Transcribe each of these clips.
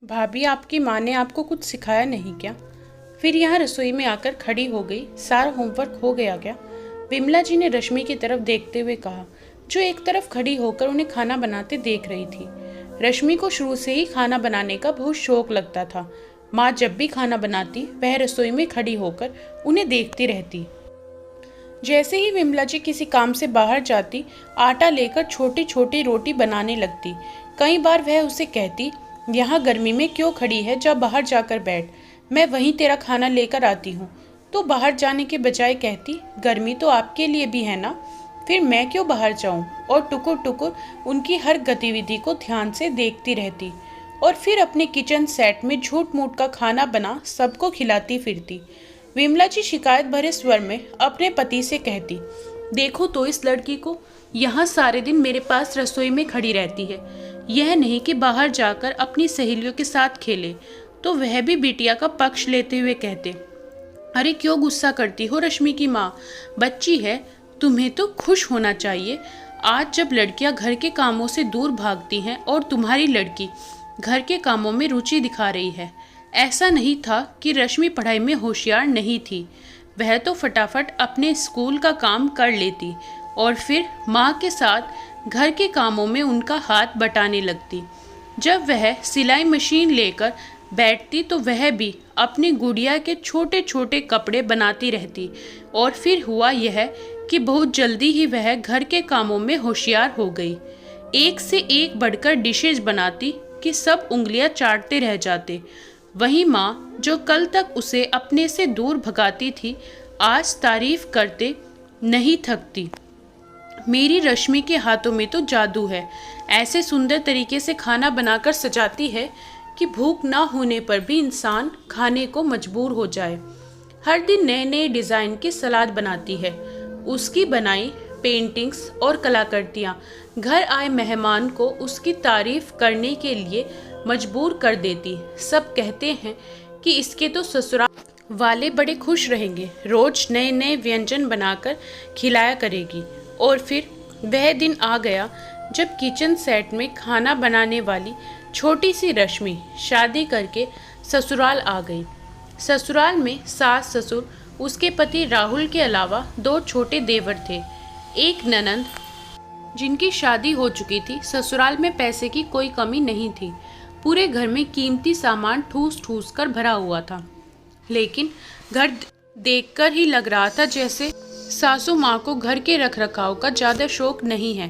भाभी, आपकी माँ ने आपको कुछ सिखाया नहीं क्या? फिर यहाँ रसोई में आकर खड़ी हो गई। सारा होमवर्क हो गया क्या? विमला जी ने रश्मि की तरफ देखते हुए कहा, जो एक तरफ खड़ी होकर उन्हें खाना बनाते देख रही थी। रश्मि को शुरू से ही खाना बनाने का बहुत शौक लगता था। माँ जब भी खाना बनाती, वह रसोई में खड़ी होकर उन्हें देखती रहती। जैसे ही विमला जी किसी काम से बाहर जाती, आटा लेकर छोटी छोटी रोटी बनाने लगती। कई बार वह उसे कहती, यहाँ गर्मी में क्यों खड़ी है, जा बाहर जाकर बैठ, मैं वहीं तेरा खाना लेकर आती हूँ। तो बाहर जाने के बजाय कहती, गर्मी तो आपके लिए भी है ना, फिर मैं क्यों बाहर जाऊँ। और टुकुर टुकुर उनकी हर गतिविधि को ध्यान से देखती रहती और फिर अपने किचन सेट में झूठ मूठ का खाना बना सबको खिलाती फिरती। विमला जी शिकायत भरे स्वर में अपने पति से कहती, देखो तो इस लड़की को, यहाँ सारे दिन मेरे पास रसोई में खड़ी रहती है। यह नहीं कि बाहर जाकर अपनी सहेलियों के साथ खेले। तो वह भी बिटिया का पक्ष लेते हुए कहते, अरे क्यों गुस्सा करती हो रश्मि की माँ, बच्ची है, तुम्हें तो खुश होना चाहिए। आज जब लड़कियां घर के कामों से दूर भागती हैं और तुम्हारी लड़की घर के कामों में रुचि दिखा रही है। ऐसा नहीं था कि रश्मि पढ़ाई में होशियार नहीं थी, वह तो फटाफट अपने स्कूल का काम कर लेती और फिर माँ के साथ घर के कामों में उनका हाथ बटाने लगती। जब वह सिलाई मशीन लेकर बैठती तो वह भी अपनी गुड़िया के छोटे छोटे कपड़े बनाती रहती। और फिर हुआ यह कि बहुत जल्दी ही वह घर के कामों में होशियार हो गई। एक से एक बढ़कर डिशेज बनाती कि सब उंगलियां चाटते रह जाते। वहीं माँ, जो कल तक उसे अपने से दूर भगाती थी, आज तारीफ करते नहीं थकती। मेरी रश्मि के हाथों में तो जादू है, ऐसे सुंदर तरीके से खाना बनाकर सजाती है कि भूख ना होने पर भी इंसान खाने को मजबूर हो जाए। हर दिन नए नए डिज़ाइन की सलाद बनाती है। उसकी बनाई पेंटिंग्स और कलाकृतियाँ घर आए मेहमान को उसकी तारीफ करने के लिए मजबूर कर देती। सब कहते हैं कि इसके तो ससुराल वाले बड़े खुश रहेंगे, रोज नए नए व्यंजन बनाकर खिलाया करेगी। और फिर वह दिन आ गया जब किचन सेट में खाना बनाने वाली छोटी सी रश्मि शादी करके ससुराल आ गई। ससुराल में सास ससुर, उसके पति राहुल के अलावा 2 छोटे देवर थे, एक ननंद जिनकी शादी हो चुकी थी। ससुराल में पैसे की कोई कमी नहीं थी। पूरे घर में कीमती सामान ठूस ठूस कर भरा हुआ था। लेकिन घर देखकर ही लग रहा था जैसे सासू माँ को घर के रखरखाव का ज़्यादा शौक नहीं है।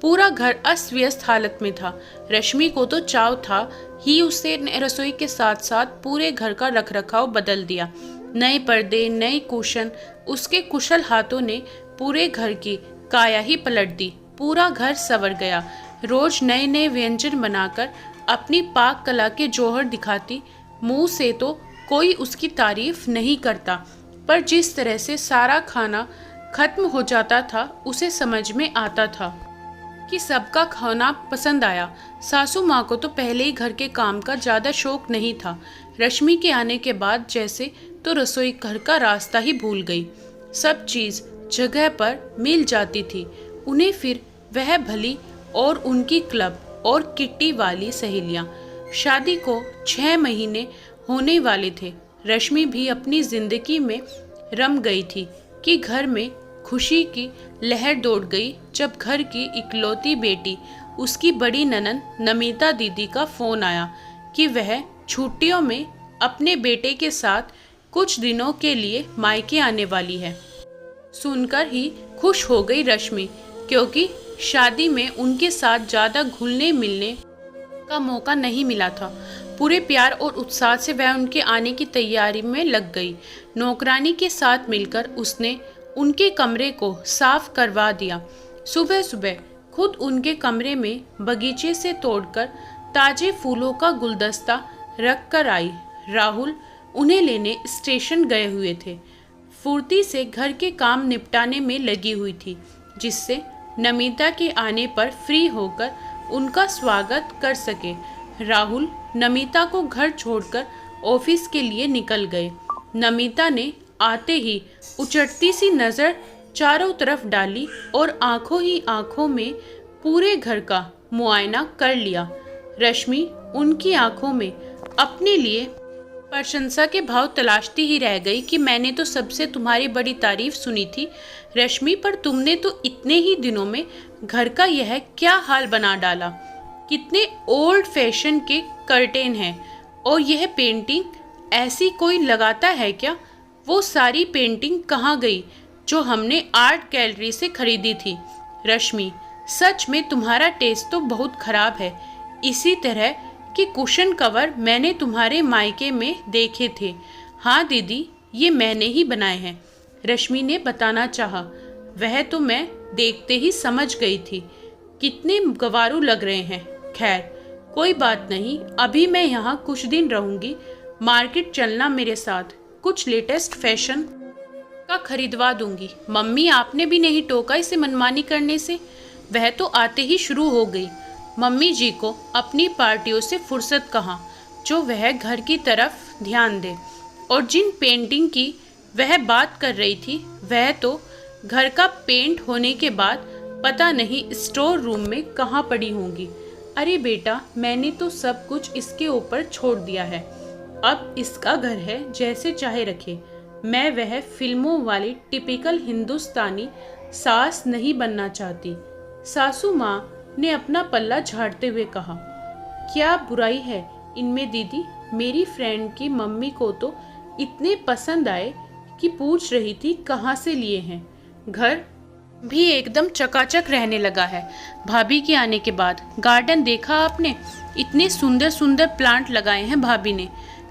पूरा घर अस्त व्यस्त हालत में था। रश्मि को तो चाव था ही उसे रसोई के साथ साथ पूरे घर का रखरखाव बदल दिया। नए पर्दे, नए कुशन, उसके कुशल हाथों ने पूरे घर की काया ही पलट दी। पूरा घर संवर गया। रोज नए नए व्यंजन बनाकर अपनी पाक कला के जौहर दिखाती। मुंह से तो कोई उसकी तारीफ नहीं करता, पर जिस तरह से सारा खाना खत्म हो जाता था, उसे समझ में आता था कि सबका खाना पसंद आया। सासू माँ को तो पहले ही घर के काम का ज़्यादा शौक नहीं था। रश्मि के आने के बाद जैसे तो रसोई घर का रास्ता ही भूल गई। सब चीज़ जगह पर मिल जाती थी उन्हें। फिर वह भली और उनकी क्लब और किट्टी वाली सहेलियाँ। शादी को 6 महीने होने वाले थे। रश्मि भी अपनी जिंदगी में रम गई थी कि घर में खुशी की लहर दौड़ गई जब घर की इकलौती बेटी, उसकी बड़ी ननंद नमिता दीदी का फ़ोन आया कि वह छुट्टियों में अपने बेटे के साथ कुछ दिनों के लिए मायके आने वाली है। सुनकर ही खुश हो गई रश्मि, क्योंकि शादी में उनके साथ ज़्यादा घुलने मिलने का मौका नहीं मिला था। पूरे प्यार और उत्साह से वह उनके आने की तैयारी में लग गई। नौकरानी के साथ मिलकर उसने उनके कमरे को साफ करवा दिया। सुबह सुबह खुद उनके कमरे में बगीचे से तोड़कर ताजे फूलों का गुलदस्ता रख कर आई। राहुल उन्हें लेने स्टेशन गए हुए थे। फुर्ती से घर के काम निपटाने में लगी हुई थी, जिससे नमिता के आने पर फ्री होकर उनका स्वागत कर सके। राहुल नमिता को घर छोड़कर ऑफिस के लिए निकल गए। नमिता ने आते ही उचटती सी नज़र चारों तरफ डाली और आंखों ही आंखों में पूरे घर का मुआयना कर लिया। रश्मि उनकी आंखों में अपने लिए प्रशंसा के भाव तलाशती ही रह गई कि मैंने तो सबसे तुम्हारी बड़ी तारीफ सुनी थी रश्मि, पर तुमने तो इतने ही दिनों में घर का यह क्या हाल बना डाला। कितने ओल्ड फैशन के कर्टेन हैं, और यह पेंटिंग ऐसी कोई लगाता है क्या? वो सारी पेंटिंग कहाँ गई जो हमने आर्ट गैलरी से खरीदी थी? रश्मि, सच में तुम्हारा टेस्ट तो बहुत खराब है। इसी तरह कि कुशन कवर मैंने तुम्हारे मायके में देखे थे। हाँ दीदी, ये मैंने ही बनाए हैं, रश्मि ने बताना चाहा। वह तो मैं देखते ही समझ गई थी कितने गवारू लग रहे हैं। खैर कोई बात नहीं, अभी मैं यहाँ कुछ दिन रहूँगी। मार्केट चलना मेरे साथ, कुछ लेटेस्ट फैशन का खरीदवा दूंगी। मम्मी, आपने भी नहीं टोका इसे मनमानी करने से? वह तो आते ही शुरू हो गई। मम्मी जी को अपनी पार्टियों से फुर्सत कहाँ जो वह घर की तरफ ध्यान दे। और जिन पेंटिंग की वह बात कर रही थी वह तो घर का पेंट होने के बाद पता नहीं स्टोर रूम में कहाँ पड़ी होंगी। अरे बेटा, मैंने तो सब कुछ इसके ऊपर छोड़ दिया है। अब इसका घर है, जैसे चाहे रखे। मैं वह फिल्मों वाली टिपिकल हिंदुस्तानी सास नहीं बनना चाहती। सासू माँ ने अपना पल्ला झाड़ते हुए कहा। क्या बुराई है इनमें दीदी? मेरी फ्रेंड की मम्मी को तो इतने पसंद आए कि पूछ रही थी कहाँ से लिए हैं। घर भी एकदम चकाचक रहने लगा है भाभी के आने के बाद। गार्डन देखा आपने? इतने सुंदर सुंदर प्लांट लगाए हैं भाभी ने,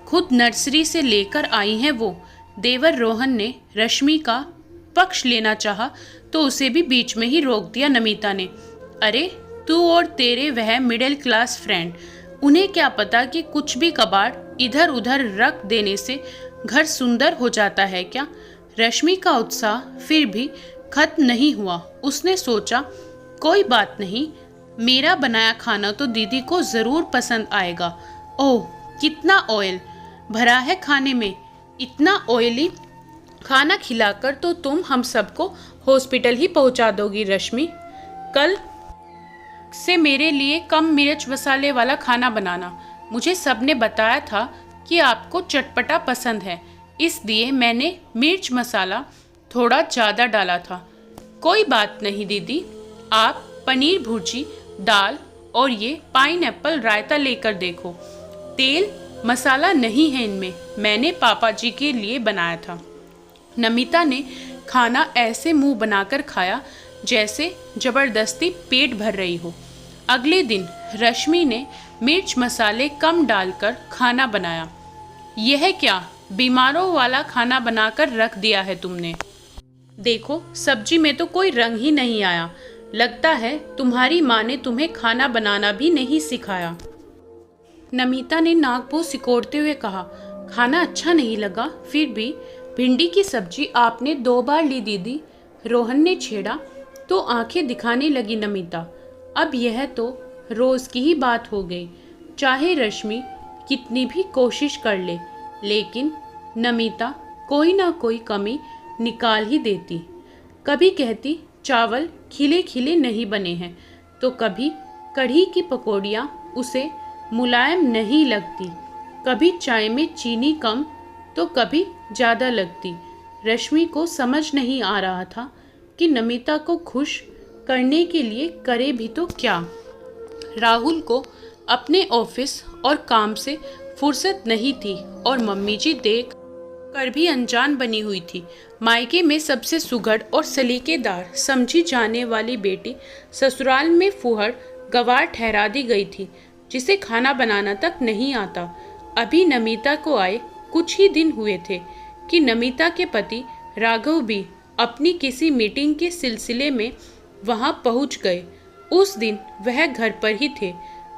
खुद नर्सरी से लेकर आई हैं वो। देवर रोहन ने रश्मि का पक्ष लेना चाहा तो उसे भी बीच में ही रोक दिया नमिता ने। अरे तू और तेरे वह मिडिल क्लास फ्रेंड, उन्हें क्या पता कि कुछ भी कबाड़ इधर उधर रख देने से घर सुंदर हो जाता है क्या? रश्मि का उत्साह फिर भी खत्म नहीं हुआ। उसने सोचा कोई बात नहीं, मेरा बनाया खाना तो दीदी को ज़रूर पसंद आएगा। ओह, कितना ऑयल भरा है खाने में। इतना ऑयली खाना खिलाकर तो तुम हम सबको हॉस्पिटल ही पहुंचा दोगी रश्मि। कल से मेरे लिए कम मिर्च मसाले वाला खाना बनाना। मुझे सबने बताया था कि आपको चटपटा पसंद है, इसलिए मैंने मिर्च मसाला थोड़ा ज़्यादा डाला था। कोई बात नहीं दीदी, आप पनीर भुर्जी, दाल और ये पाइनएप्पल रायता लेकर देखो। तेल मसाला नहीं है इनमें, मैंने पापा जी के लिए बनाया था। नमिता ने खाना ऐसे मुंह बनाकर खाया जैसे जबरदस्ती पेट भर रही हो। अगले दिन रश्मि ने मिर्च मसाले कम डालकर खाना बनाया। यह क्या बीमारों वाला खाना बनाकर रख दिया है तुमने? देखो, सब्जी में तो कोई रंग ही नहीं आया। लगता है तुम्हारी माँ ने तुम्हें खाना बनाना भी नहीं सिखाया। नमिता ने नाक मुंह सिकोड़ते हुए कहा। खाना अच्छा नहीं लगा? फिर भी भिंडी की सब्जी आपने 2 बार ली दीदी, रोहन ने छेड़ा तो आंखें दिखाने लगी नमिता। अब यह तो रोज की ही बात हो गई। चाहे रश्मि कितनी भी कोशिश कर ले, लेकिन नमिता कोई ना कोई कमी निकाल ही देती। कभी कहती चावल खिले खिले नहीं बने हैं, तो कभी कढ़ी की पकौड़ियाँ उसे मुलायम नहीं लगती, कभी चाय में चीनी कम तो कभी ज़्यादा लगती। रश्मि को समझ नहीं आ रहा था कि नमिता को खुश करने के लिए करे भी तो क्या। राहुल को अपने ऑफिस और काम से फुर्सत नहीं थी और मम्मी जी देख कर भी अनजान बनी हुई थी। मायके में सबसे सुघड़ और सलीकेदार समझी जाने वाली बेटी ससुराल में फूहड़ गवार ठहरा दी गई थी, जिसे खाना बनाना तक नहीं आता। अभी नमिता को आए कुछ ही दिन हुए थे कि नमिता के पति राघव भी अपनी किसी मीटिंग के सिलसिले में वहां पहुंच गए। उस दिन वह घर पर ही थे।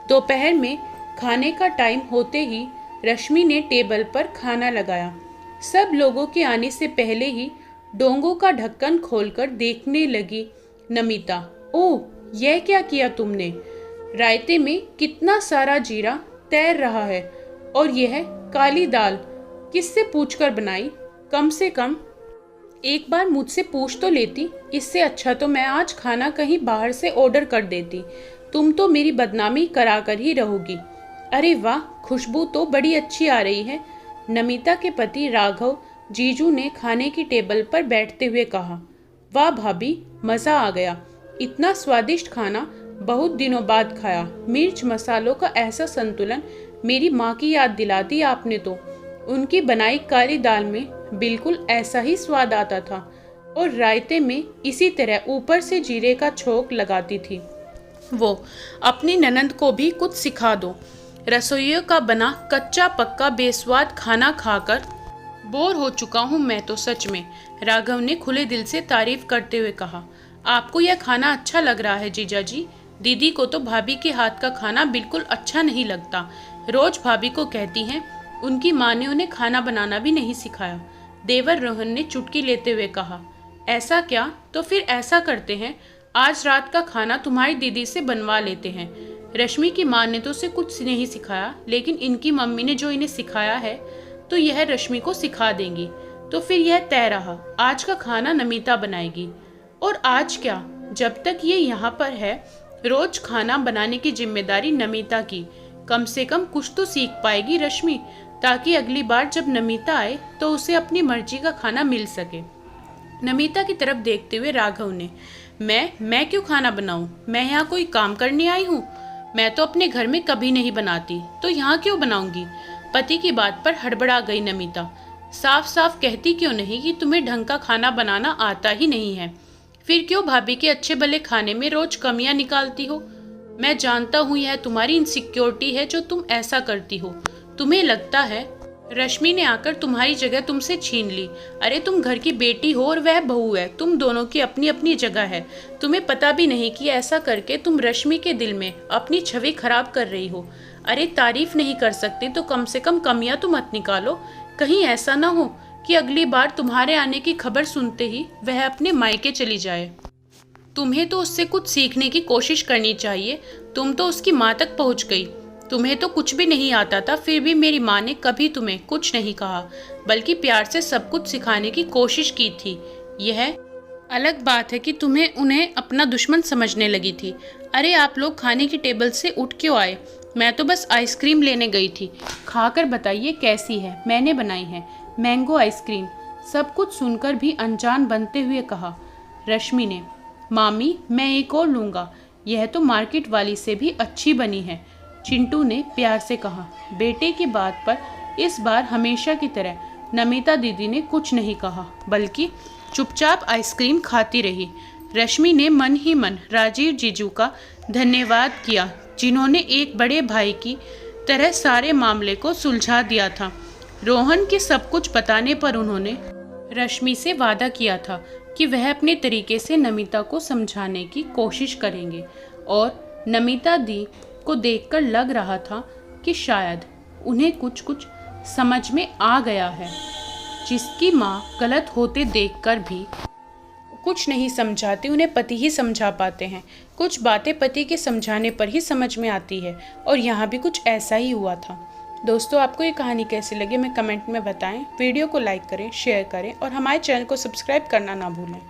दोपहर में खाने का टाइम होते ही रश्मि ने टेबल पर खाना लगाया। सब लोगों के आने से पहले ही डोंगों का ढक्कन खोलकर देखने लगी नमिता। ओह, यह क्या किया तुमने? रायते में कितना सारा जीरा तैर रहा है, और यह काली दाल किससे पूछकर बनाई? कम से कम एक बार मुझसे पूछ तो लेती। इससे अच्छा तो मैं आज खाना कहीं बाहर से ऑर्डर कर देती। तुम तो मेरी बदनामी करा कर ही रहोगी। अरे वाह, खुशबू तो बड़ी अच्छी आ रही है। नमिता के पति राघव जीजू ने खाने की टेबल पर बैठते हुए कहा। वाह भाभी, मज़ा आ गया। इतना स्वादिष्ट खाना बहुत दिनों बाद खाया। मिर्च मसालों का ऐसा संतुलन मेरी माँ की याद दिला दी आपने तो। उनकी बनाई काली दाल में बिल्कुल ऐसा ही स्वाद आता था और रायते में इसी तरह ऊपर से जीरे का छोंक लगाती थी वो। अपनी ननंद को भी कुछ सिखा दो। रसोइयों का बना कच्चा पक्का बेस्वाद खाना खाकर बोर हो चुका हूँ मैं तो सच में, राघव ने खुले दिल से तारीफ करते हुए कहा। आपको यह खाना अच्छा लग रहा है जीजा जी? दीदी को तो भाभी के हाथ का खाना बिल्कुल अच्छा नहीं लगता। रोज भाभी को कहती हैं उनकी माँ ने उन्हें खाना बनाना भी नहीं सिखाया। देवर रोहन ने चुटकी लेते हुए कहा। ऐसा क्या? तो फिर ऐसा करते हैं, आज रात का खाना तुम्हारी दीदी से बनवा लेते हैं। रश्मि की माँ ने तो उसे कुछ नहीं सिखाया, लेकिन इनकी मम्मी ने जो इन्हें सिखाया है तो यह रश्मि को सिखा देंगी। तो फिर यह तय रहा, आज का खाना नमिता बनाएगी। और आज क्या, जब तक ये यहाँ पर है रोज खाना बनाने की जिम्मेदारी नमिता की। कम से कम कुछ तो सीख पाएगी रश्मि, ताकि अगली बार जब नमिता आए तो उसे अपनी मर्जी का खाना मिल सके। नमिता की तरफ देखते हुए राघव ने, मैं क्यों खाना बनाऊं? मैं यहाँ कोई काम करने आई हूँ? मैं तो अपने घर में कभी नहीं बनाती, तो यहाँ क्यों बनाऊंगी? पति की बात पर हड़बड़ा गई नमिता। साफ साफ कहती क्यों नहीं कि तुम्हें ढंग का खाना बनाना आता ही नहीं है? फिर क्यों भाभी के अच्छे भले खाने में रोज कमियां निकालती हो? मैं जानता हूँ यह तुम्हारी इनसिक्योरिटी है जो तुम ऐसा करती हो। तुम्हें लगता है रश्मि ने आकर तुम्हारी जगह तुमसे छीन ली। अरे तुम घर की बेटी हो और वह बहू है, तुम दोनों की अपनी अपनी जगह है। तुम्हें पता भी नहीं कि ऐसा करके तुम रश्मि के दिल में अपनी छवि खराब कर रही हो। अरे तारीफ नहीं कर सकती तो कम से कम कमियां तो मत निकालो। कहीं ऐसा ना हो कि अगली बार तुम्हारे आने की खबर सुनते ही वह अपने मायके चली जाए। तुम्हें तो उससे कुछ सीखने की कोशिश करनी चाहिए। तुम तो उसकी माँ तक पहुँच गई। तुम्हें तो कुछ भी नहीं आता था, फिर भी मेरी माँ ने कभी तुम्हें कुछ नहीं कहा, बल्कि प्यार से सब कुछ सिखाने की कोशिश की थी। यह अलग बात है कि तुम्हें उन्हें अपना दुश्मन समझने लगी थी। अरे आप लोग खाने की टेबल से उठ क्यों आए? मैं तो बस आइसक्रीम लेने गई थी। खाकर बताइए कैसी है, मैंने बनाई है, मैंगो आइसक्रीम। सब कुछ सुनकर भी अनजान बनते हुए कहा रश्मि ने। मामी, मैं एक और लूँगा, यह तो मार्केट वाली से भी अच्छी बनी है, चिंटू ने प्यार से कहा। बेटे की बात पर इस बार हमेशा की तरह नमिता दीदी ने कुछ नहीं कहा, बल्कि चुपचाप आइसक्रीम खाती रही। रश्मि ने मन ही मन राजीव जीजू का धन्यवाद किया, जिन्होंने एक बड़े भाई की तरह सारे मामले को सुलझा दिया था। रोहन के सब कुछ बताने पर उन्होंने रश्मि से वादा किया था कि वह अपने तरीके से नमिता को समझाने की कोशिश करेंगे, और नमिता दी को देखकर लग रहा था कि शायद उन्हें कुछ कुछ समझ में आ गया है, जिसकी माँ गलत होते देखकर भी कुछ नहीं समझाती, उन्हें पति ही समझा पाते हैं। कुछ बातें पति के समझाने पर ही समझ में आती है, और यहाँ भी कुछ ऐसा ही हुआ था। दोस्तों, आपको ये कहानी कैसी लगी हमें कमेंट में बताएं। वीडियो को लाइक करें, शेयर करें और हमारे चैनल को सब्सक्राइब करना ना भूलें।